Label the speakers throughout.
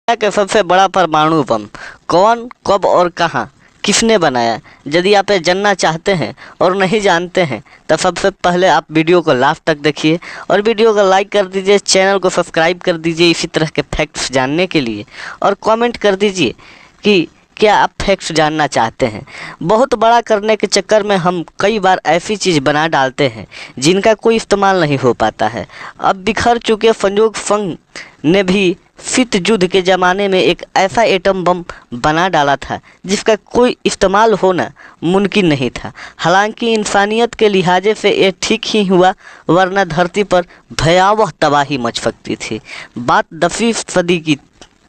Speaker 1: दुनिया के सबसे बड़ा परमाणु बम कौन, कब और कहाँ, किसने बनाया? यदि आप ये जानना चाहते हैं और नहीं जानते हैं तो सबसे पहले आप वीडियो को लास्ट तक देखिए और वीडियो को लाइक कर दीजिए, चैनल को सब्सक्राइब कर दीजिए इसी तरह के फैक्ट्स जानने के लिए, और कमेंट कर दीजिए कि क्या आप फैक्ट्स जानना चाहते हैं। बहुत बड़ा करने के चक्कर में हम कई बार ऐसी चीज़ बना डालते हैं जिनका कोई इस्तेमाल नहीं हो पाता है। अब बिखर चुके संयोग फंग ने भी शीत युद्ध के ज़माने में एक ऐसा एटम बम बना डाला था जिसका कोई इस्तेमाल होना मुमकिन नहीं था। हालांकि इंसानियत के लिहाजे से ये ठीक ही हुआ, वरना धरती पर भयावह तबाही मच सकती थी। बात 10वीं सदी की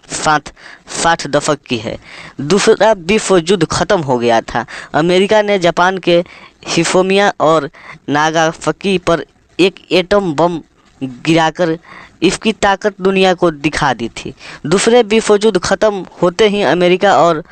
Speaker 1: 60 दशक की है। दूसरा विश्व युद्ध खत्म हो गया था। अमेरिका ने जापान के हिरोशिमा और नागासाकी पर एक एटम बम गिराकर इसकी ताकत दुनिया को दिखा दी थी। दूसरे विश्व युद्ध खत्म होते ही अमेरिका और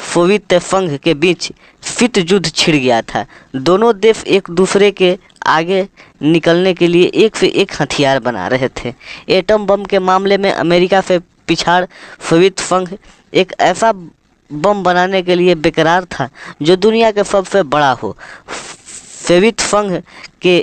Speaker 1: सोवियत संघ के बीच शीत युद्ध छिड़ गया था। दोनों देश एक दूसरे के आगे निकलने के लिए एक से एक हथियार बना रहे थे। एटम बम के मामले में अमेरिका से पिछाड़ सोवियत संघ एक ऐसा बम बनाने के लिए बेकरार था जो दुनिया के सबसे बड़ा हो। सोवियत संघ के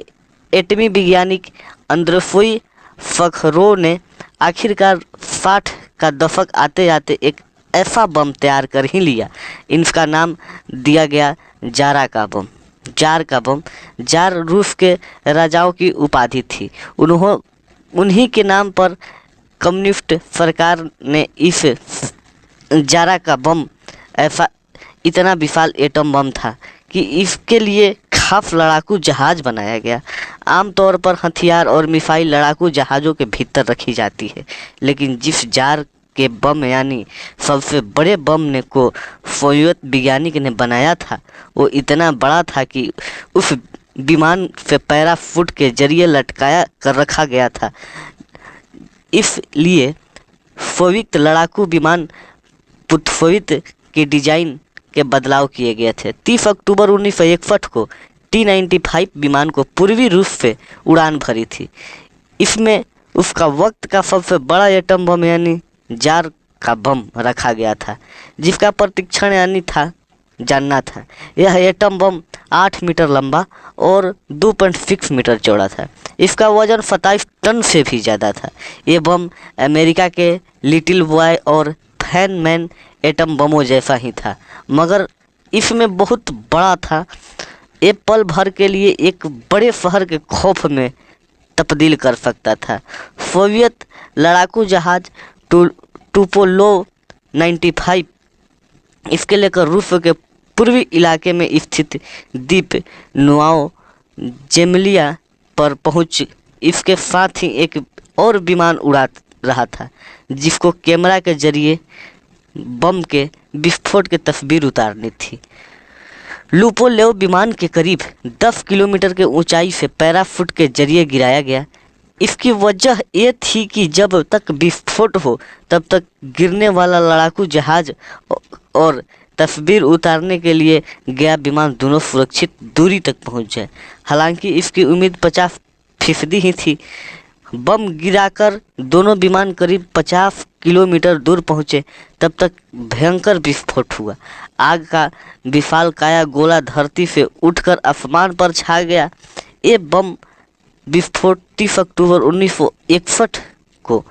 Speaker 1: एटमी वैज्ञानिक अंद्रेई सकहारोव ने आखिरकार 60 का दशक आते आते एक ऐसा बम तैयार कर ही लिया। इनका नाम दिया गया जार का बम। जार रूस के राजाओं की उपाधि थी। उन्हीं के नाम पर कम्युनिस्ट सरकार ने इस जार का बम इतना विशाल एटम बम था कि इसके लिए खास लड़ाकू जहाज़ बनाया गया। आमतौर पर हथियार और मिसाइल लड़ाकू जहाज़ों के भीतर रखी जाती है, लेकिन जिस जार के बम यानी सबसे बड़े बम ने को सोवियत वैज्ञानिक ने बनाया था वो इतना बड़ा था कि उस विमान से पैराशूट के जरिए लटकाया कर रखा गया था। इसलिए सोवियत लड़ाकू विमान सोवियत के डिजाइन के बदलाव किए गए थे। 30 अक्टूबर 1961 को T-95 विमान को पूर्वी रूस से उड़ान भरी थी। इसमें उसका वक्त का सबसे बड़ा एटम बम यानी जार का बम रखा गया था, जिसका प्रशिक्षण जानना था। यह एटम बम 8 मीटर लंबा और 2.6 मीटर चौड़ा था। इसका वजन 27 टन से भी ज़्यादा था। ये बम अमेरिका के लिटिल बॉय और फैन मैन एटम बमों जैसा ही था, मगर इसमें बहुत बड़ा था। ये पल भर के लिए एक बड़े शहर के खौफ में तब्दील कर सकता था। सोवियत लड़ाकू जहाज टुपोलेव 95 इसके लेकर रूस के पूर्वी इलाके में स्थित द्वीप नोवाया ज़ेमलिया पर पहुंच। इसके साथ ही एक और विमान उड़ा रहा था जिसको कैमरा के जरिए बम के विस्फोट की तस्वीर उतारनी थी। टुपोलेव विमान के करीब 10 किलोमीटर के ऊंचाई से पैराशूट के जरिए गिराया गया। इसकी वजह ये थी कि जब तक विस्फोट हो तब तक गिरने वाला लड़ाकू जहाज और तस्वीर उतारने के लिए गया विमान दोनों सुरक्षित दूरी तक पहुंच जाए। हालांकि इसकी उम्मीद 50% ही थी। बम गिराकर दोनों विमान करीब 50 किलोमीटर दूर पहुंचे तब तक भयंकर विस्फोट हुआ। आग का विशालकाय गोला धरती से उठकर आसमान पर छा गया। ये बम विस्फोट 30 अक्टूबर 1961 को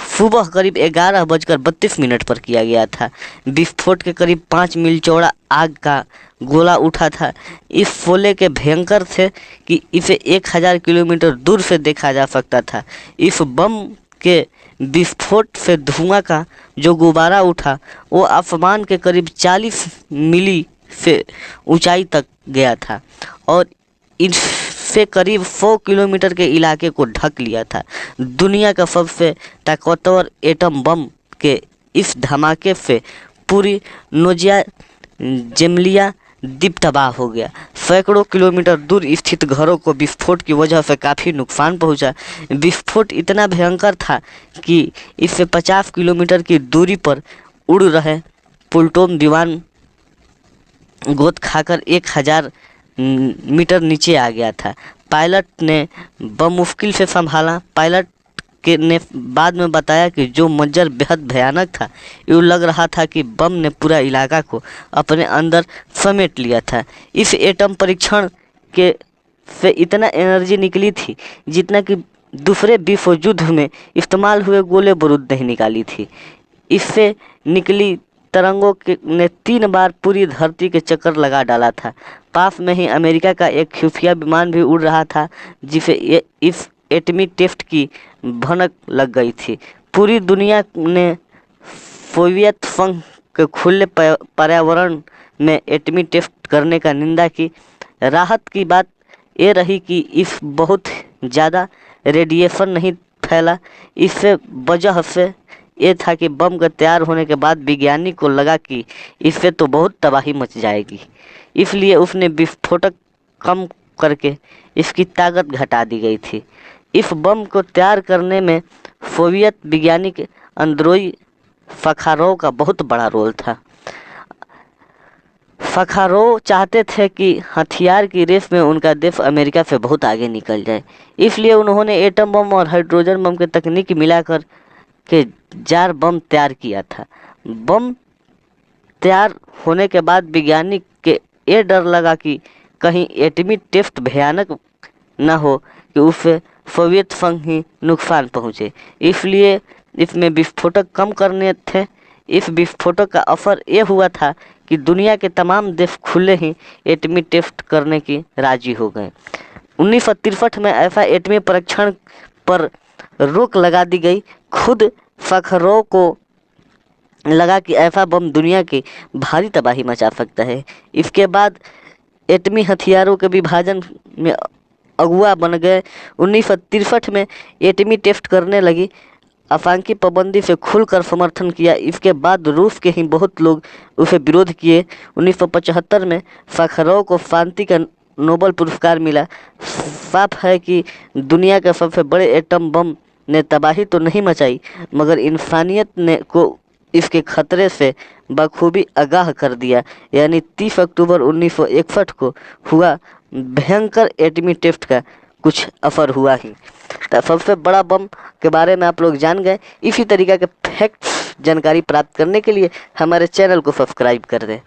Speaker 1: सुबह करीब 11:32 पर किया गया था। विस्फोट के करीब 5 मील चौड़ा आग का गोला उठा था। इस शोले के भयंकर थे कि इसे 1000 किलोमीटर दूर से देखा जा सकता था। इस बम के विस्फोट से धुआं का जो गुब्बारा उठा वो आसमान के करीब 40 मील से ऊंचाई तक गया था और इससे करीब 100 किलोमीटर के इलाके को ढक लिया था। दुनिया का सबसे ताकतवर एटम बम के इस धमाके से पूरी नोवाया ज़ेमलिया द्वीप तबाह हो गया। सैकड़ों किलोमीटर दूर स्थित घरों को विस्फोट की वजह से काफ़ी नुकसान पहुंचा। विस्फोट इतना भयंकर था कि इससे 50 किलोमीटर की दूरी पर उड़ रहे प्लूटोन विमान गोद खाकर 1000 मीटर नीचे आ गया था। पायलट ने बम मुश्किल से संभाला। पायलट के ने बाद में बताया कि जो मंजर बेहद भयानक था। यूँ लग रहा था कि बम ने पूरा इलाका को अपने अंदर समेट लिया था। इस एटम परीक्षण के से इतना एनर्जी निकली थी जितना कि दूसरे विश्व युद्ध में इस्तेमाल हुए गोले बारूद नहीं निकाली थी। इससे निकली तरंगों के ने 3 बार पूरी धरती के चक्कर लगा डाला था। पास में ही अमेरिका का एक खुफिया विमान भी उड़ रहा था जिसे इस एटमी टेस्ट की भनक लग गई थी। पूरी दुनिया ने सोवियत संघ के खुले पर्यावरण में एटमी टेस्ट करने का निंदा की। राहत की बात ये रही कि इस बहुत ज़्यादा रेडिएशन नहीं फैला। इससे वजह से ये था कि बम के तैयार होने के बाद विज्ञानी को लगा कि इससे तो बहुत तबाही मच जाएगी, इसलिए उसने विस्फोटक कम करके इसकी ताकत घटा दी गई थी। इस बम को तैयार करने में सोवियत वैज्ञानिक अंद्रोई सखारोव का बहुत बड़ा रोल था। सखारोव चाहते थे कि हथियार की रेस में उनका देश अमेरिका से बहुत आगे निकल जाए, इसलिए उन्होंने एटम बम और हाइड्रोजन बम की तकनीक मिलाकर के जार बम तैयार किया था। बम तैयार होने के बाद वैज्ञानिक के ये डर लगा कि कहीं एटमी टेस्ट भयानक न हो कि उससे सोवियत संघ ही नुकसान पहुँचे, इसलिए इसमें विस्फोटक कम करने थे। इस विस्फोटक का असर ये हुआ था कि दुनिया के तमाम देश खुले ही एटमी टेस्ट करने की राजी हो गए। 1963 में ऐसा एटमी परीक्षण पर रोक लगा दी गई। खुद सखारोव को लगा कि ऐसा बम दुनिया की भारी तबाही मचा सकता है। इसके बाद एटमी हथियारों के विभाजन में अगुआ बन गए। 1963 में एटमी टेस्ट करने लगी। आतंकी पाबंदी से खुलकर समर्थन किया। इसके बाद रूस के ही बहुत लोग उसे विरोध किए। 1975 में सखारोव को शांति का नोबेल पुरस्कार मिला। साफ है कि दुनिया के सबसे बड़े एटम बम ने तबाही तो नहीं मचाई, मगर इंसानियत ने को इसके खतरे से बखूबी आगाह कर दिया। यानी 30 अक्टूबर 1961 को हुआ भयंकर एटमी टेस्ट का कुछ असर हुआ ही। तो सबसे बड़ा बम के बारे में आप लोग जान गए। इसी तरीके के फैक्ट्स जानकारी प्राप्त करने के लिए हमारे चैनल को सब्सक्राइब कर दें।